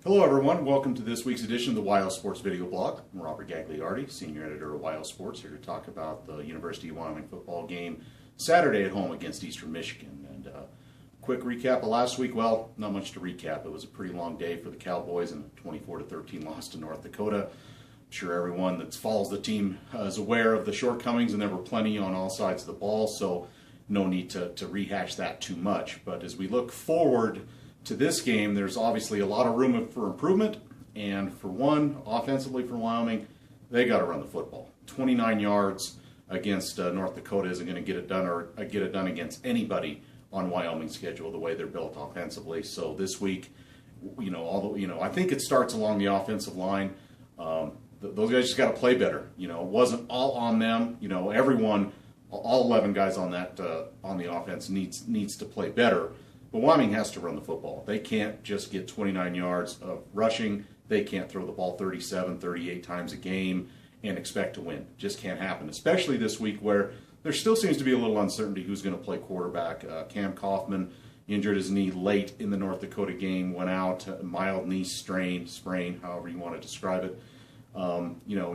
Hello everyone, welcome to this week's edition of the WyoSports video blog. I'm Robert Gagliardi, Senior Editor of WyoSports, here to talk about the University of Wyoming football game Saturday at home against Eastern Michigan. And quick recap of last week, well, not much to recap. It was a pretty long day for the Cowboys and a 24-13 loss to North Dakota. I'm sure everyone that follows the team is aware of the shortcomings, and there were plenty on all sides of the ball, so no need to rehash that too much. But as we look forward to this game, there's obviously a lot of room for improvement, and for one, offensively for Wyoming, they got to run the football. 29 yards against North Dakota isn't going to get it done, or get it done against anybody on Wyoming's schedule the way they're built offensively. So this week, I think it starts along the offensive line. Those guys just got to play better. It wasn't all on them. Everyone, all 11 guys on that on the offense needs to play better. But Wyoming has to run the football. They can't just get 29 yards of rushing. They can't throw the ball 37, 38 times a game and expect to win. Just can't happen, especially this week where there still seems to be a little uncertainty who's going to play quarterback. Cam Kaufman injured his knee late in the North Dakota game, went out, mild knee sprain, however you want to describe it.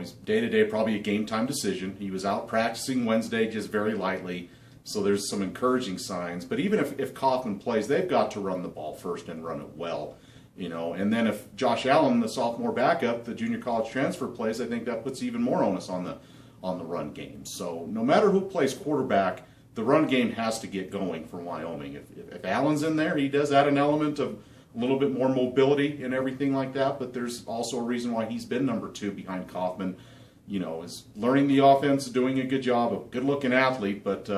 He's day-to-day probably a game-time decision. He was out practicing Wednesday just very lightly. So there's some encouraging signs. But even if Kaufman plays, they've got to run the ball first and run it well. And then if Josh Allen, the sophomore backup, the junior college transfer, plays, I think that puts even more onus on the run game. So no matter who plays quarterback, the run game has to get going for Wyoming. If Allen's in there, he does add an element of a little bit more mobility and everything like that. But there's also a reason why he's been number 2 behind Kaufman. Is learning the offense, doing a good job, a good-looking athlete, but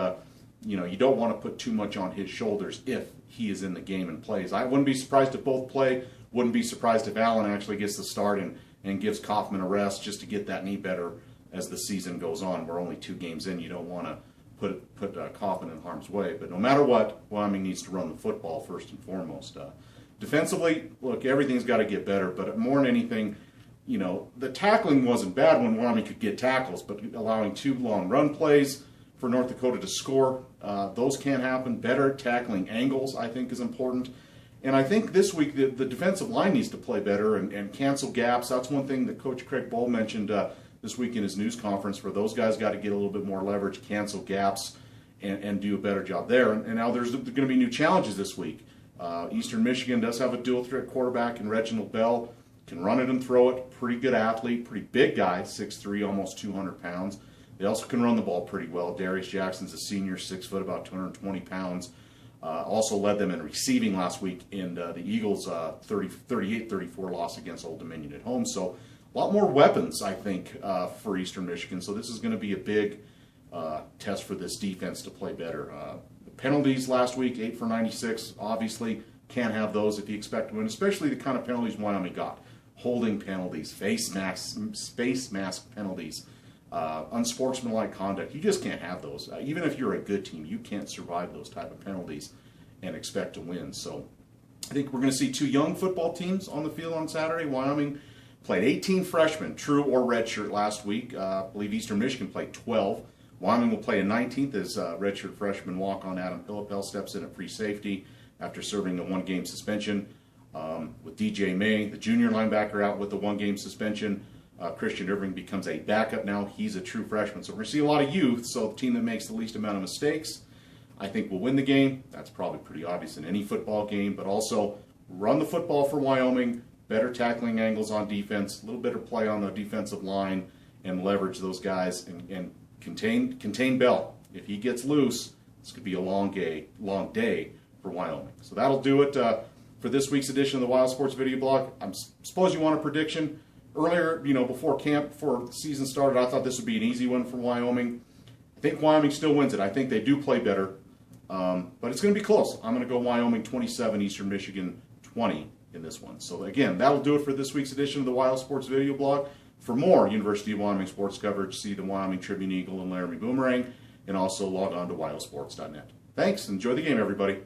you don't want to put too much on his shoulders if he is in the game and plays. I wouldn't be surprised if both play. Wouldn't be surprised if Allen actually gets the start and gives Kaufman a rest just to get that knee better as the season goes on. We're only 2 games in. You don't want to put Kaufman in harm's way. But no matter what, Wyoming needs to run the football first and foremost. Defensively, look, everything's got to get better. But more than anything, the tackling wasn't bad when Wyoming could get tackles, but allowing 2 long run plays for North Dakota to score, those can't happen. Better tackling angles, I think, is important. And I think this week the defensive line needs to play better and cancel gaps. That's one thing that Coach Craig Bohl mentioned this week in his news conference, where those guys got to get a little bit more leverage, cancel gaps, and do a better job there. And now there's going to be new challenges this week. Eastern Michigan does have a dual-threat quarterback in Reginald Bell. Can run it and throw it. Pretty good athlete, pretty big guy, 6'3", almost 200 pounds. They also can run the ball pretty well. Darius Jackson's a senior, 6 foot, about 220 pounds. Also led them in receiving last week in the Eagles' 38-34 loss against Old Dominion at home. So a lot more weapons, I think, for Eastern Michigan. So this is going to be a big test for this defense to play better. The penalties last week, 8 for 96, obviously can't have those if you expect to win, especially the kind of penalties Wyoming got. Holding penalties, face mask penalties. Unsportsmanlike conduct. You just can't have those. Even if you're a good team, you can't survive those type of penalties and expect to win. So I think we're going to see 2 young football teams on the field on Saturday. Wyoming played 18 freshmen, true or redshirt, last week. I believe Eastern Michigan played 12. Wyoming will play a 19th as redshirt freshman walk-on Adam Philippel steps in at free safety after serving a 1-game suspension. With DJ May, the junior linebacker, out with the 1-game suspension. Christian Irving becomes a backup now. He's a true freshman. So we're going to see a lot of youth. So the team that makes the least amount of mistakes, I think, will win the game. That's probably pretty obvious in any football game. But also run the football for Wyoming, better tackling angles on defense, a little better play on the defensive line, and leverage those guys and contain Bell. If he gets loose, this could be a long day for Wyoming. So that'll do it for this week's edition of the WyoSports video blog. I suppose you want a prediction. Earlier, before the season started, I thought this would be an easy one for Wyoming. I think Wyoming still wins it. I think they do play better, but it's going to be close. I'm going to go Wyoming 27, Eastern Michigan 20 in this one. So again, that'll do it for this week's edition of the WyoSports video blog. For more University of Wyoming sports coverage, see the Wyoming Tribune Eagle and Laramie Boomerang, and also log on to wyosports.net. Thanks, and enjoy the game, everybody.